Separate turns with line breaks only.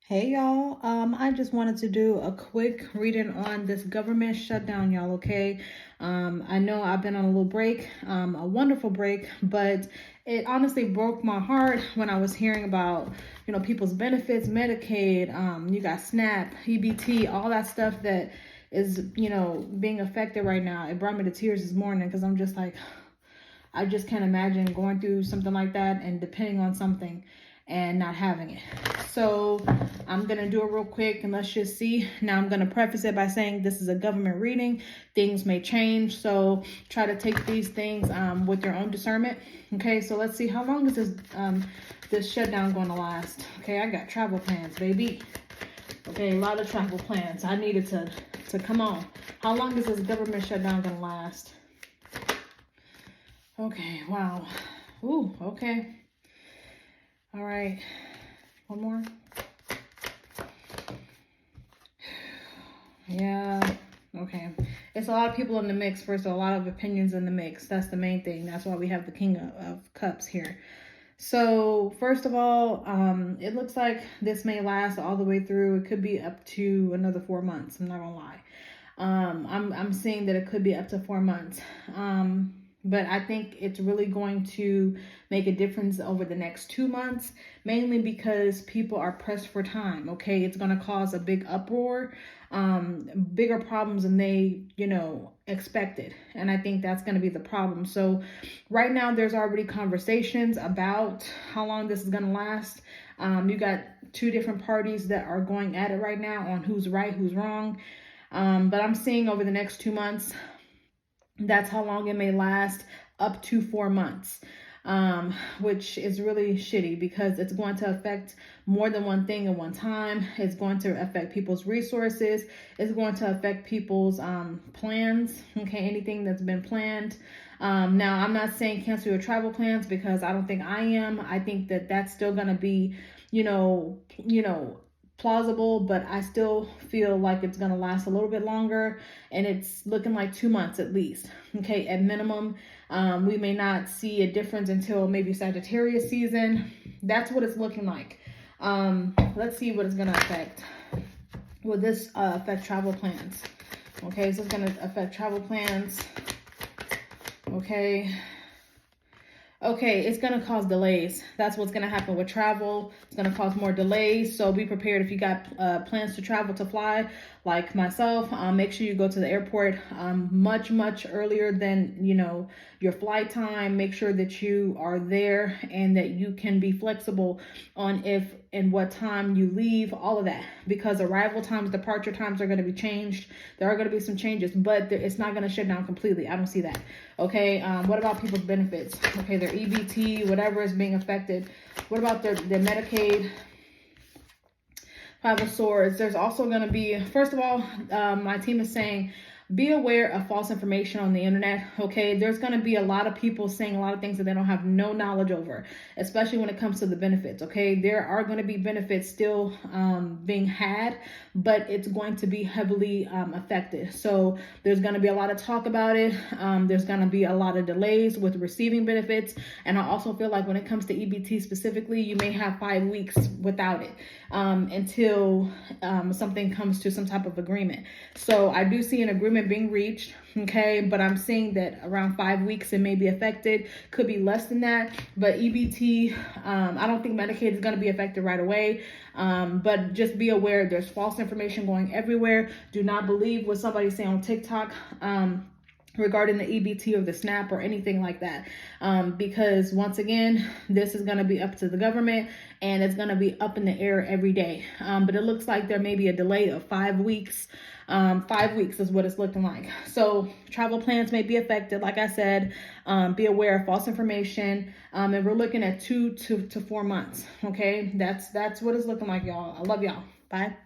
Hey y'all, I just wanted to do a quick reading on this government shutdown, y'all, okay? I know I've been on a little break, a wonderful break, but it honestly broke my heart when I was hearing about, people's benefits, Medicaid, you got SNAP, EBT, all that stuff that is, being affected right now. It brought me to tears this morning because I'm just like, I just can't imagine going through something like that and depending on something and not having it. So I'm going to do it real quick and let's just see. Now I'm going to preface it by saying this is a government reading. Things may change. So try to take these things with your own discernment. Okay, so let's see. How long is this shutdown going to last? Okay, I got travel plans, baby. Okay, a lot of travel plans. I needed to come on. How long is this government shutdown going to last? Okay, wow. Ooh, okay. All right, one more. Yeah, okay. It's a lot of people in the mix. First, a lot of opinions in the mix. That's the main thing. That's why we have the King of Cups here. So first of all, it looks like this may last all the way through. It could be up to another 4 months. I'm not gonna lie. I'm seeing that it could be up to 4 months. But I think it's really going to make a difference over the next 2 months, mainly because people are pressed for time, okay? It's going to cause a big uproar, bigger problems than they, expected. And I think that's going to be the problem. So right now, there's already conversations about how long this is going to last. You got two different parties that are going at it right now on who's right, who's wrong. But I'm seeing over the next 2 months, that's how long it may last, up to 4 months, which is really shitty because it's going to affect more than one thing at one time. It's going to affect people's resources. It's going to affect people's plans, okay, anything that's been planned. Now, I'm not saying cancel your travel plans because I don't think I am. I think that that's still going to be, plausible, but I still feel like it's going to last a little bit longer, and it's looking like 2 months at least, okay, at minimum. We may not see a difference until maybe Sagittarius season. That's what it's looking like. Let's see what it's going to affect. Will this affect travel plans? Okay, so it's going to affect travel plans. Okay, it's going to cause delays. That's what's going to happen with travel. It's going to cause more delays. So be prepared if you got plans to travel, to fly, like myself. Make sure you go to the airport much, much earlier than, your flight time. Make sure that you are there and that you can be flexible on if and what time you leave, all of that. Because arrival times, departure times are going to be changed. There are going to be some changes, but it's not going to shut down completely. I don't see that. Okay, what about people's benefits? Okay, their EBT, whatever is being affected. What about their Medicaid? Five of Swords. There's also going to be, first of all, my team is saying, be aware of false information on the internet, okay? There's going to be a lot of people saying a lot of things that they don't have no knowledge over, especially when it comes to the benefits, okay? There are going to be benefits still being had, but it's going to be heavily affected. So there's going to be a lot of talk about it. There's going to be a lot of delays with receiving benefits. And I also feel like when it comes to EBT specifically, you may have 5 weeks without it until something comes to some type of agreement. So I do see an agreement being reached, okay, but I'm seeing that around 5 weeks it may be affected. Could be less than that, but EBT, I don't think Medicaid is going to be affected right away, but just be aware there's false information going everywhere. Do not believe what somebody's saying on TikTok regarding the EBT or the SNAP or anything like that, because once again, this is going to be up to the government and it's going to be up in the air every day. But it looks like there may be a delay of 5 weeks. 5 weeks is what it's looking like. So travel plans may be affected. Like I said, be aware of false information. And we're looking at 2 to 4 months. Okay, that's what it's looking like, y'all. I love y'all. Bye.